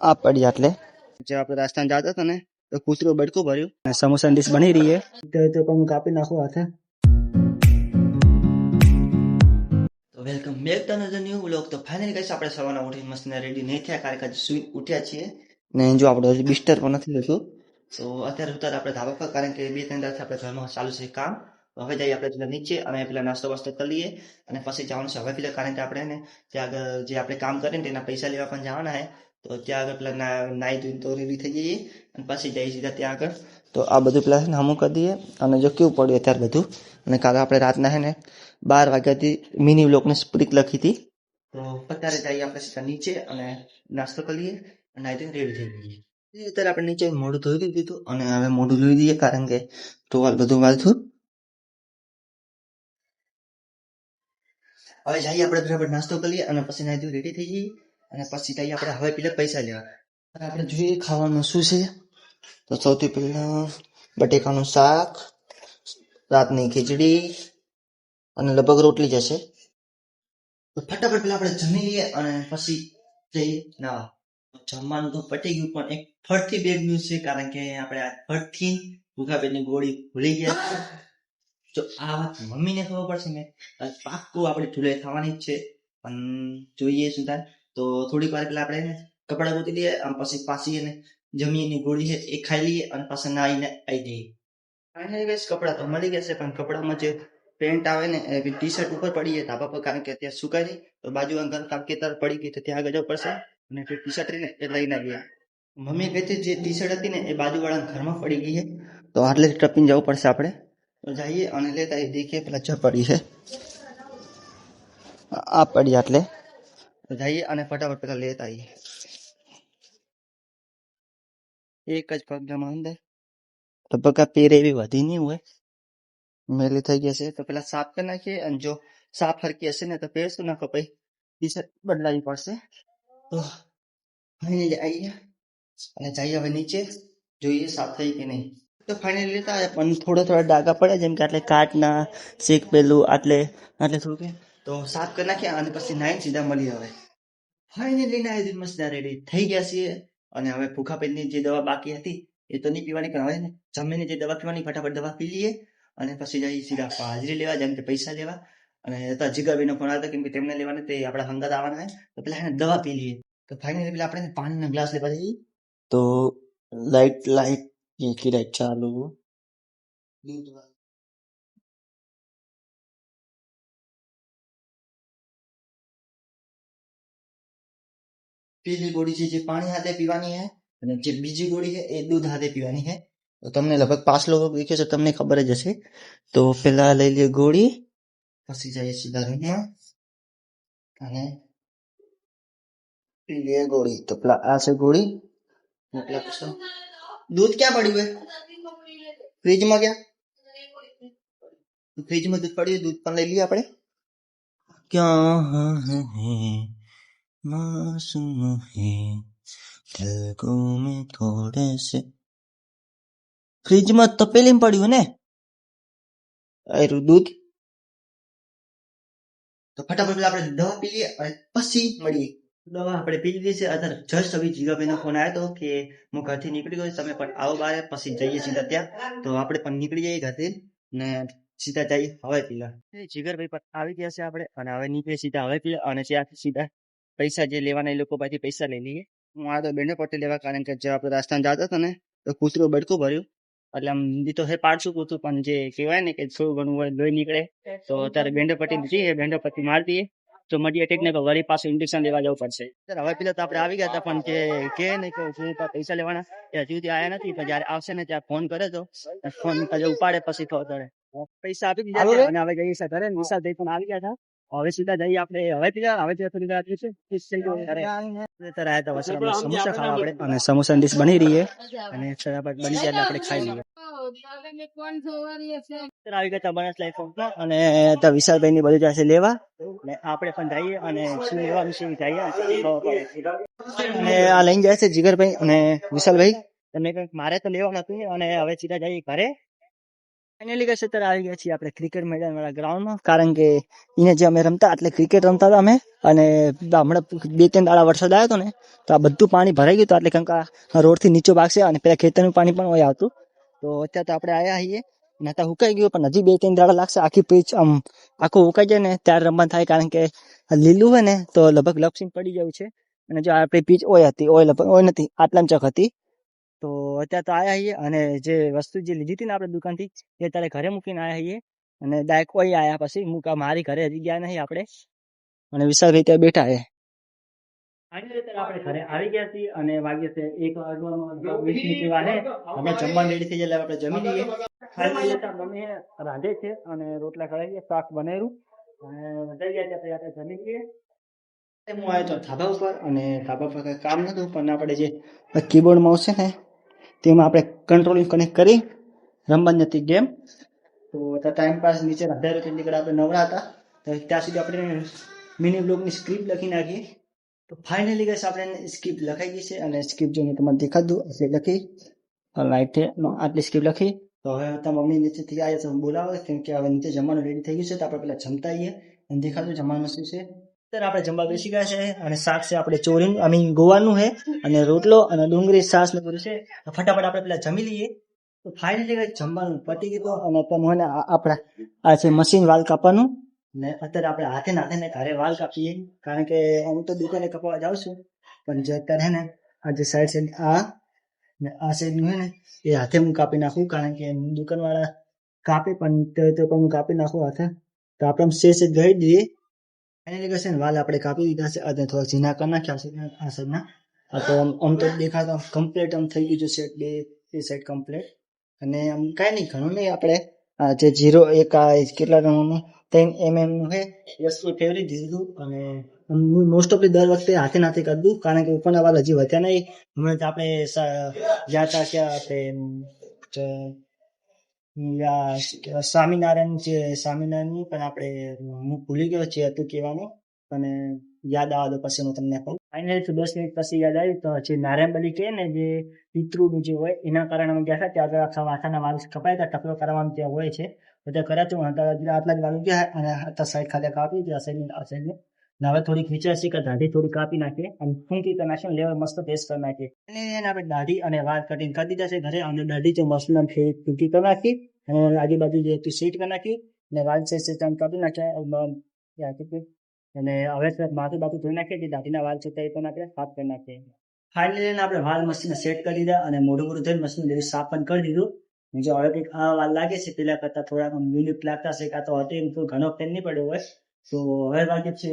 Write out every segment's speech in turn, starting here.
આ પડી એટલે જે આપણે રાજસ્થાન જતા હતા ને તો કૂતરું બડકું ભર્યું અને સમોસા ડીશ બની રહી છે તો પણ કાપી નાખો હાથે. તો welcome back to another new vlog. તો ફાઇનલી ગાઈસ આપણે સવારના ઉઠીને મસ્ત રેડી નહીં થયા કારણ કે સુઈ ઉઠ્યા છીએ ને જો આપણે હજી બિસ્ટર પણ નથી લીધું. તો અત્યારે ઉતાર આપણે ધાબા પર કારણ કે 2-3 દાડાથી આપણે ઘરમાં ચાલુ છે કામ. હવે જઈએ આપણે નીચે અને પેલા નાસ્તો વાસ્તો કરી લઈએ અને પછી જવાનું છે હવે પેલા કારણ કે આપણે ને ત્યાં આગળ જે આપણે કામ કરીએ ને તેના પૈસા લેવા પણ જવાના છે. તો ત્યાં આગળ પેલા નાઈ ધોઈને તો રેડી થઈ જઈએ અને પછી જઈએ સીધા ત્યાં આગળ. તો આ બધું પેલા છે ને હમું કરી દઈએ અને જો કેવું પડ્યું અત્યારે બધું. અને કાલે આપણે રાતના છે ને 12 વાગ્યાથી મિની વ્લોગની સ્પ્રિક લખી હતી. તો અત્યારે જઈએ આપણે સીધા નીચે અને નાસ્તો કરી લઈએ અને નાઈ ધોઈને રેડી થઈ જઈએ. અત્યારે આપણે નીચે મોઢું ધોઈ દીધું અને હવે મોઢું ધોઈ દઈએ કારણ કે ટોવાલ બધું વાળતું. હવે જઈએ આપણે બરાબર નાસ્તો કરીએ અને પછી નાઈ ધોઈ રેડી થઈ જઈએ અને પછી જઈએ આપણે હવે પેલા પૈસા લેવા. આપણે જોઈએ ખાવાનું શું છે. તો સૌથી પહેલા બટેકાનું શાક, રાતની ખીચડી અને લગભગ રોટલી જશે. તો ફટાફટ પેલા આપણે જમી લઈએ અને પછી જઈએ નાવા. જમવાનું તો પટી ગયું પણ એક ફરથી બેગ ન્યૂઝ છે કારણ કે આપણે આ ફરથી ભૂખાપેટની ગોળી ભૂલી ગયા. જો આ વાત મમ્મીને ખબર પડશે ને પાક્કું આપણે ઢુલે થવાની જ છે પણ જોઈએ શું થાય. તો થોડીક વાર પેલા આપણે કપડા ગોતી લઈએ અને પછી પાછી એને જમીની ગોળી છે એ ખાઈ લઈએ અને પાછા નાઈને આવી જઈએ. ફાઇનલી ગાઈસ કપડા તો મળી ગયા છે પણ કપડામાં જે પેન્ટ આવે ને એ ટી શર્ટ ઉપર પડી જાય ધાબા પર કારણ કે ત્યાં સુકાય નહીં. તો બાજુ અંકલ કામ કેતર પડી ગઈ તો ત્યાં આગળ જવું પડશે અને જે ટી શર્ટ રહીને એ લઈને આવીએ. મમ્મી કહેતી જે ટી શર્ટ હતી ને એ બાજુવાળાના ઘરમાં પડી ગઈ છે તો આટલે ટપીને જવું પડશે આપણે. તો જઈએ અને લેતા દેખીએ પેલા ચા પડી છે આ પડી એટલે જઈએ અને ફટાફટ પેલા લેતા આવીએ. એક જ પગમાં અંદર લગભગ આ પેર એવી વધી નહીં હોય મેલી થઈ ગયા છે તો પેલા સાફ કરી નાખીએ અને જો સાફ હરકી હશે ને તો પહેરશું નાખો પછી ટી શર્ટ બદલાવી પડશે. તો ફાઇનલી આવીએ અને જઈએ હવે નીચે જોઈએ સાફ થઈ કે નહીં. તો ફાઇનલી લેતા આવ્યા પણ થોડા ડાઘા પડ્યા જેમ કે આટલે કાટના શેક પેલું આટલે થોડું કે તો સાફ કરી નાખ્યા અને પછી નાઈને સીધા મળી. હવે ફાઇનલી નાઈ મસ્ત રેડી થઈ ગયા છીએ અને હવે ભૂખા પેટની જે દવા બાકી હતી એ તો નહીં પીવાની પણ હવે ને જમીને જે દવા પીવાની ફટાફટ દવા પી લઈએ અને પછી જઈએ સીધા હાજરી લેવા જેમ કે પૈસા લેવા. અને જીગરભાઈનો ફોન આવ્યો કેમ કે તેમને લેવાના તે આપણા હંગાત આવવાના હોય તો પેલા એને દવા પી લઈએ. તો ફાઇનલી પેલા આપણે પાણીનો ગ્લાસ લેવા જઈએ. તો લાઈટ એકી લાઈટ ચાલુ પેલી ગોળી છે જે પાણી હાથે પીવાની છે અને જે બીજી ગોળી છે એ દૂધ હાથે પીવાની છે. તો તમને લગભગ 5 લોકો દેખ્યો છે તમને ખબર જ હશે. તો પેલા લઈ લે ગોળી પછી જઈએ સીધા રૂમમાં અને પી લે ગોળી. તો પેલા આ છે ગોળી. દૂધ ક્યાં પડ્યું હે ફ્રીજમાં? ક્યાં ફ્રીજમાં દૂધ પડ્યું દૂધ પણ લઈ લઈએ આપણે. ક્યાં मासूम है पलकों में थोड़े से ફ્રીજમાં તપેલીમાં પડ્યું ને આયરું દૂધ. તો ફટાફટ આપણે દવા પી લઈએ અને પછી મળીએ. દવા આપણે પી લીધી છે. અત્યારે જસ્ટ હવે જીગાભાઈનો ફોન આવ્યો હતો કે હું ઘરથી નીકળી ગયો તમે પણ આવો બારે પછી જઈએ સીધા ત્યાં. તો આપણે પણ નીકળી જઈએ ઘરથી ને સીધા જઈએ હવે પીલા. જીગરભાઈ પણ આવી ગયા છે આપણે અને હવે નીકળીએ સીધા હવે પીલા અને ત્યાંથી સીધા પૈસા જે લેવાના એ લોકો પાસેથી પૈસા લઈ લઈએ. હું આ તો બેને પટ્ટી લેવા કારણ કે જે આપણે રાજસ્થાન જતા હતા ને તો કૂતરું બડકું ભર્યું એટલે આમ દી તો હે પાડશું કૂતરું પણ જે કહેવાય ને કે થોડું ઘણું હોય લોહી નીકળે તો અત્યારે બેન્ડો પટ્ટી લીધી એ બેન્ડો પટ્ટી મારી દઈએ તો મળી ટેક ને વળી પાછું ઇન્જેક્શન લેવા જવું પડશે. હવે પેલા તો આપણે આવી ગયા હતા પણ કે નહીં કે પૈસા લેવાના એ હજુ સુધી આવ્યા નથી. પણ જયારે આવશે ને ત્યારે ફોન કરે તો ફોન ઉપાડે પછી ખબર પૈસા આપી દીધા અને હવે જઈએ ઘરે. વિશાલભાઈ પણ આવી ગયા હતા. હવે સીધા જઈએ આપણે હવે થોડી રાત છે સમોસા ખાવા આપણે અને સમોસા ડીશ બની રહી છે અને બની જાય આપણે ખાઈ લઈએ. આવી ગયા બનાસ લાઈફ અને વિશાલભાઈ ની બધું જશે લેવા અને આપણે પણ જઈએ અને શું લેવા વિશે જઈએ અને આ લઈને જાય છે જીગરભાઈ અને વિશાલભાઈ. તમને કંઈક મારે તો લેવા નથી અને હવે સીધા જઈએ ઘરે ફાઇનલી કહેશે ત્યારે આવી ગયા છીએ આપણે ક્રિકેટ મેદાન વાળા ગ્રાઉન્ડમાં, કારણ કે એને જે અમે રમતા એટલે ક્રિકેટ રમતા હતા અમે, અને હમણાં 2-3 દાડા વરસાદ આવ્યો હતો ને તો આ બધું પાણી ભરાઈ ગયું હતું, એટલે કેમ કે આ રોડથી નીચો ભાગ છે અને પેલા ખેતરનું પાણી પણ હોય આવતું. તો અત્યારે તો આપણે આવ્યા છીએ અને અત્યારે હુકાઈ ગયું, પણ હજી 2-3 દાડા લાગશે આખી પીચ આમ આખું હુકાઈ જાય ને ત્યારે રમવાનું થાય, કારણ કે આ લીલું હોય ને તો લગભગ લપસીને પડી જાય છે. અને જો આપણી પીચ ઓય હતી, ઓય લગભગ ઓય નથી, આટલામ ચક હતી. તો અત્યારે તો આવ્યા છીએ અને જે વસ્તુ જે લીધી હતી ને આપણે દુકાનથી એ ત્યારે ઘરે મૂકીને આવ્યા છીએ, અને ડાયરેક્ટ ઓય આવ્યા પછી મારી ઘરે હજી ગયા નહીં આપણે, અને વિશાળ રીતે બેઠા છે. આપણે ઘરે આવી ગયા છીએ અને વાગ્યા છે 1:20 જેવા છે. આપણે જમવાનું રેડી થઈ જાય આપણે જમી લઈએ. મમ્મી રાંધે છે અને રોટલા ખવડાવીએ, શાક બનાવ્યું અને વધારી ગયા છે આપણે જમી લઈએ. હું આવ્યો તો ધાબા ઉપર, અને ધાબા પર કંઈ કામ નતું, પણ આપણે જે કીબોર્ડ માઉસ છે ને તેમાં આપણે કંટ્રોલિંગ કનેક્ટ કરી રમવાની હતી ગેમ. તો ટાઈમ પાસ નીચે રાંધેલો નીકળે આપણે નવરા હતા, તો ત્યાં સુધી આપણે મિની બ્લોગની સ્ક્રિપ્ટ લખી નાખી. તો ફાઇનલી ગઈશ આપણે સ્ક્રિપ્ટ લખાઈ ગઈ છે, અને સ્ક્રિપ્ટ જોઈને તમારે દેખાડું એટલે લખી રાઈટ આટલી સ્ક્રિપ્ટ લખી. તો હવે તમારા મમ્મી નીચેથી આવ્યા તો બોલાવે, કેમ કે હવે નીચે જમવાનું રેડી થઈ ગયું છે, તો આપણે પેલા જમતા આવીએ અને દેખાડું જમવાનું શું છે. અત્યારે આપણે જમવા બેસી ગયા છે અને શાક છે આપણે ચોરીનું ગોવાનું છે, અને રોટલો અને ડુંગળી છાશ ને બધું છે. તો ફટાફટ આપણે પેલા જમી લઈએ. તો ફાઇનલી જમવાનું પતી ગયું, અને તમને આપણા આ છે મશીન વાલ કાપવાનું, ને અત્યારે આપણે હાથે ને ઘરે વાલ કાપીએ, કારણ કે હું તો દુકાને કપાવા જાઉં છું, પણ જે અત્યારે હે ને આ જે સાઈડ આ ને આ સાઈડનું હે ને એ હાથે હું કાપી નાખું, કારણ કે દુકાનવાળા કાપે પણ તો પણ હું કાપી નાખું હાથે. તો આપણે સે ગઈ દઈએ. ફાઇનલી કહેશે ને વાલ આપણે કાપી દીધા છે, અને થોડા ઝીણા કરી નાખ્યા છે આ સાઈડના. તો આમ તો દેખાતો કમ્પ્લીટ આમ થઈ ગયું છે સેટ, બે એ સાઈડ કમ્પ્લીટ. અને આમ કાંઈ નહીં, ઘણું નહીં, આપણે જે 0-1 કેટલા રનનું 3 mm નું છે એ ફેવરી દીધું. અને મોસ્ટ ઓફલી દર વખતે હાથે નાથે કરી દઉં, કારણ કે ઉપરના વાળ હજી વધ્યા નહીં. હમણાં આપણે ગયા હતા કે આપણે સ્વામિનારાયણ પણ આપણે હું ભૂલી ગયો છે હતું કહેવાનું, અને યાદ આવવા દો પછી હું તમને કહું. ફાઇનલી 10 મિનિટ પછી યાદ આવ્યું, તો જે નારેંબલી કહે ને જે પિતૃનું જે હોય એના કારણે અમે ગયા હતા, ત્યાં આગળ આખા માથાના વાળ કપાયા હતા, ટકલો કરવાનું ત્યાં હોય છે, બધા કર્યા છે. આટલા જ વાળ ગયા, અને આ સાઈડ ખાલી કાપી આ સાઈડ હવે થોડીક વિચાર છે કે દાઢી થોડી કાપી નાખીએ અને ફૂંકી કરી નાખીએ, લેવલ મસ્ત પેસ્ટ કરી નાખીએ. અને આપણે દાઢી અને વાળ કટિંગ કરી દીધા છે ઘરે, અને દાઢી જે મસલ ફૂંકી કરી નાખી, અને આજુબાજુ જે સીટ કરી નાખી, અને વાળ છે કાપી નાખ્યા, અને હવે માથું બાથું ધોઈ નાખીએ, જે દાઢીના વાળ છે તે પણ આપણે સાફ કરી નાખીએ. ફાઇનલી આપણે વાળ મશીન સેટ કરી દીધા, અને મોઢું ધોઈને મશીન સાફ પણ કરી દીધું. જો હવે કંઈક આ વાળ લાગે છે પેલા કરતા થોડાક યુનિક લાગતા છે, કાં તો હતી એમ તો ઘણો ફેર નહીં પડ્યો હોય. તો હવે વાગે છે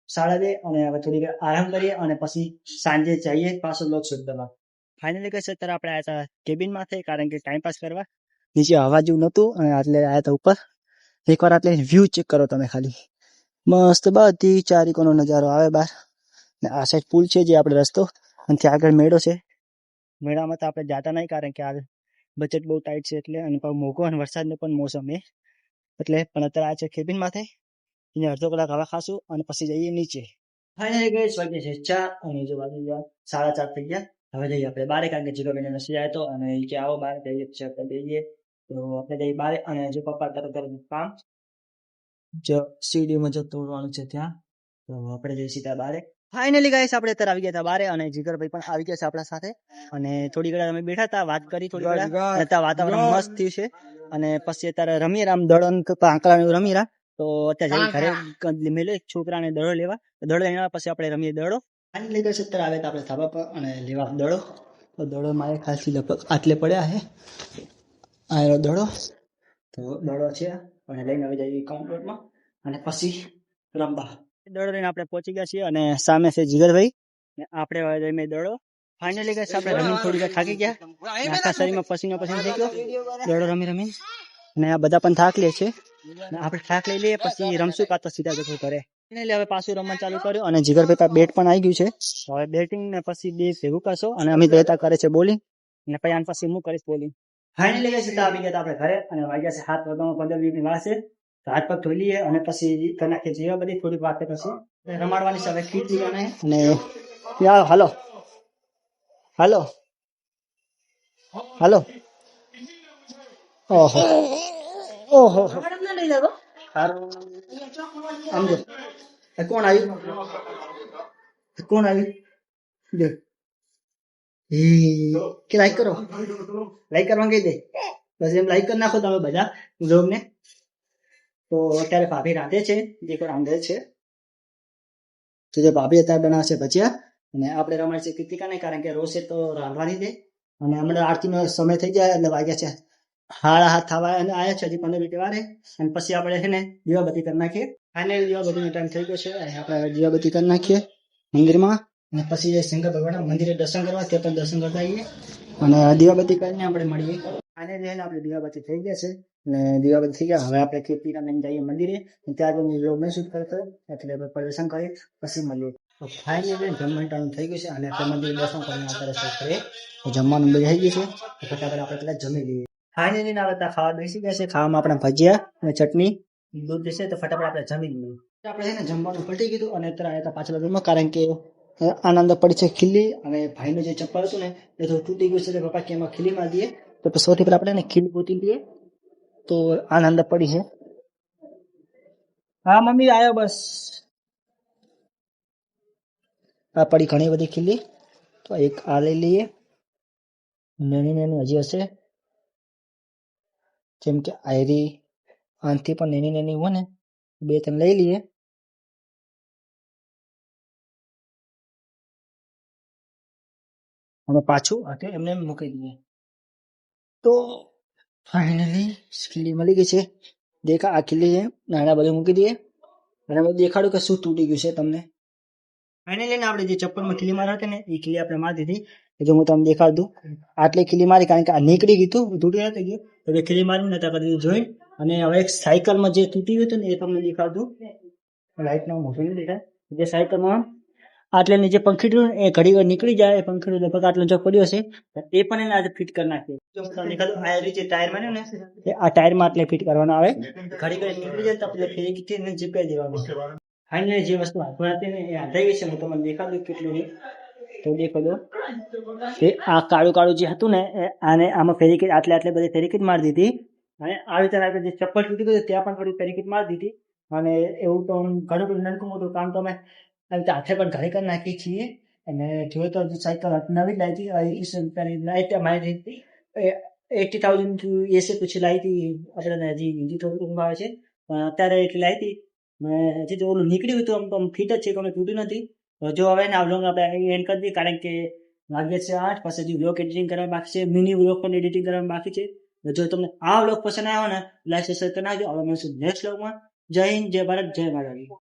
2:30, અને હવે થોડીક આરામ કરીએ અને પછી સાંજે જઈએ પાછો લોક શૂટ કરવા. ફાઇનલી કહેશે અત્યારે આપણે આવ્યા હતા કેબિનમાંથી, કારણ કે ટાઈમ પાસ કરવા. નીચે હવા જેવું નહોતું, અને એટલે આવ્યા હતા ઉપર. એકવાર આટલે વ્યૂ ચેક કરો તમે ખાલી, મસ્ત બધી ચારીકોનો નજારો આવે બહાર. ને આ સાઈડ પુલ છે જે આપણે રસ્તો, અને ત્યાં આગળ મેળો છે. મેળામાં તો આપણે જાતા નહીં, કારણ કે આ બજેટ બહુ ટાઈટ છે એટલે, અને મોઘો અને વરસાદનો પણ મોસમ એટલે. પણ અત્યારે આ છે કેબિનમાંથી, અહીંયા અડધો કલાક હવા ખાશું અને પછી જઈએ નીચે. ફાઇનલી ગઈ વાગે છે 4, અને જો વાગી ગયા 4:30 થઈ ગયા. હવે જઈએ આપણે બારે, કારણ કે જીરો બેને નથી આવ્યો, અને કે આવો બાર જઈએ પછી આપણે જઈએ. તો આપણે જઈએ બારે, અને જો પપ્પા તરત કામ જો સીડીમાં જો તોડવાનું છે ત્યાં, તો આપણે જઈએ સીધા બારે. ફાઇનલી ગાઈસ આપણે અત્યારે આવી ગયા હતા બારે, અને જીગરભાઈ પણ આવી ગયા છે આપણા સાથે, અને થોડી ઘડી અમે બેઠા હતા, વાત કરી થોડી ઘડી, ત્યાં વાતાવરણ મસ્ત થયું છે. અને પછી અત્યારે રમીએ આમ દડો આંકડા રમી રહ્યા. તો અત્યારે ઘરે મેલે છોકરાને દડો લેવા, દડો લઈને પછી આપણે રમીએ દડો. ફાઇનલી ગાઈસ અત્યારે આવે આપણે ધાબા પર અને લેવા દડો. તો દડો મારે ખાસી લગભગ આટલે પડ્યા છે, આ દડો. તો દડો છે, અને લઈને આવી જઈએ કાઉન્ટરમાં, અને પછી રમવા. દડો લઈને આપણે પહોંચી ગયા છીએ, અને સામે છે જીગરભાઈ, આપણે રમીએ દડો. ફાઇનલી ગાઈસ આપણે રમીને થોડી થાકી ગયા, આખા શરીરમાં પસીનો થઈ ગયો દડો રમી, અને આ બધા પણ થાક લે છે. આપણે થાક લઈ લઈએ પછી રમશું, કાં તો સીધા જતું કરે. હવે પાછું રમવાનું ચાલુ કર્યું, અને જીગરભાઈ પાસે બેટ પણ આવી ગયું છે. હવે બેટિંગ ને પછી બે ભેગું કરશો, અને અમિત બેતા કરે છે બોલિંગ, અને પછી પછી હું કરીશ બોલિંગ. ફાઇનલી ગઈ સીધા આવી ગયા આપણે ઘરે, અને વાગ્યા છે 7 વાગ્યામાં 15 મિનિટની વાર છે. હાથ પગ ધોઈ લઈએ, અને પછી કરી નાખીએ જેવા બધી થોડીક વાત પછી રમાડવાની છે હવે ખીચડીને. અને હાલો હાલો હાલો ઓહો ઓહો સારું આમ જો આ કોણ આવ્યું કોણ આવ્યું જો એ કે લાઈક કરો લાઈક કરવા કહી દે બસ એમ લાઈક કરી નાખો તમે બધા બ્લોગને તો અત્યારે ભાભી રાંધે છે જે કોઈ રાંધે છે તો જે ભાભી અત્યારે બનાવશે ભજીયા અને આપણે રમાય છે કૃતિકાને કારણ કે રોશે તો રાંધવાની દે અને હમણાં આરતીનો સમય થઈ જાય એટલે વાગ્યા છે 7:30 થવા અને આવ્યા છે હજી 15 મિનિટ વારે અને પછી આપણે છે ને દીવાબત્તી કરી નાખીએ ફાઇનલ દીવાબત્તીનો ટાઈમ થઈ ગયો છે અને આપણે દીવાબત્તી કરી નાખીએ મંદિરમાં અને પછી શંકર ભગવાનના મંદિરે દર્શન કરવા ત્યાં પણ દર્શન કરતા આવીએ અને દીવાબત્તી કરીને આપણે મળીએ ફાઇનલી આપણે દીવાબત્તી થઈ ગયા છે અને દીવાબત્તી થઈ ગયા હવે આપણે કીર્તિકા લઈને જઈએ મંદિરે ત્યાં જઈને વ્લોગને શૂટ કરતો એટલે આપણે પ્રદર્શન કરી પછી મળીએ તો ફાઇનલી જમવાનું ટાઈમ થઈ ગયું છે અને આપણે મંદિર દર્શન કરીને અત્યારે શરૂ કરીએ જમવાનું બધું થઈ ગયું છે ફટાફટ આપણે પેલા જમી લઈએ ફાઇનલી ના બધા ખાવા બેસી ગયા છે ખાવામાં આપણે ભજીયા અને ચટણી દૂધ દેશે તો ફટાફટ આપણે જમી લઈએ આપણે છે ને જમવાનું પટી ગયું અને અત્યારે આવ્યા હતા પાછળ રૂમમાં કારણ કે આનંદ પડી છે ખીલી અને ભાઈનું જે ચપ્પલ હતું ને એ તો તૂટી ગયું છે એટલે પપ્પા કે એમાં ખીલી મારી દઈએ તો સૌથી પહેલા આપણે ખીલી પોતી દઈએ તો આનંદ પડી છે હા મમ્મી આવ્યો બસ આ પડી ઘણી બધી ખીલી તો એક આ લઈ લઈએ નાની નાની હજી હશે જેમ કે આયરી આનથી પણ નાની નાની હોય ને 2-3 લઈ લઈએ અને પાછું હાથે એમને મૂકી દઈએ તો ફાઇનલી ખીલી મળી ગઈ છે દેખા આ ખીલી છે નાના બધું મૂકી દઈએ અને બધું દેખાડું કે શું તૂટી ગયું છે તમને ફાઇનલી આપણે જે ચપ્પલમાં ખીલી મારી હતી ને એ ખીલી આપણે મારી દીધી એ જો હું તમને દેખાડ દઉં આટલી ખીલી મારી કારણ કે આ નીકળી ગયું હતું તૂટી નથી ગયું તો ખીલી મારી નતા કરી દીધું જોઈ અને હવે એક સાયકલમાં જે તૂટી ગયું હતું ને એ તમને દેખાડ દઉં લાઈટના મોટું દેખાય જે સાયકલમાં આટલે જે પંખીડું એ ઘડી વાર નીકળી જાય એ પંખીડું લગભગ આટલો જો પડ્યો છે એ પણ એને આજે ફિટ કરી નાખીએ જો તમને દેખાડું આ જે ટાયર માર્યો ને એ આ ટાયરમાં આટલે ફિટ કરવાનો આવે ઘડી વાર નીકળી જાય તો આપણે ફેરી ચીપકાઈ દેવાનું ફાઇનલી જે વસ્તુ હાથમાં હતી ને એ હાથાઈ ગઈ છે હું તમને દેખાડું કેટલું તો દેખો દો એ આ કાળું કાળું જે હતું ને આને આમાં ફેરીકીટ આટલે બધી ફેરીકીટ મારી દીધી અને આવી રીતે જે ચપ્પલ તૂટી ગયું ત્યાં પણ થોડી ફેરીકીટ મારી દીધી અને એવું તો ઘણું બધું નાનું મોટું કામ તો અમે હાથે પણ ઘરે કરી નાખીએ છીએ અને જોયું તો સાયકલ નવી લાવી હતી લાઈટ મારી હતી 80,000 એસે પછી લાવી હતી આપણે હજી હિન્દી થોડું ઊંઘ આવે છે પણ અત્યારે એટલી લાવી હતી હજી તો ઓલું નીકળ્યું હતું આમ ફિટ જ છે કોઈ તૂટ્યું નથી જો હવે ને આ વ્લોગ આપણે એન્ડ કરી દઈએ કારણ કે વાગ્યા છે 8 પછી હજી વ્લોગ એડિટિંગ કરવા બાકી છે મિની વ્લોગ પણ એડિટિંગ કરવા બાકી છે જો તમને આ વ્લોગ પસંદ આવ્યો ને લાઈક સબસ્ક્રાઈબ કરી નાખજો હવે મળશું નેક્સ્ટ વ્લોગમાં જય હિન્દ જય ભારત જય માતાજી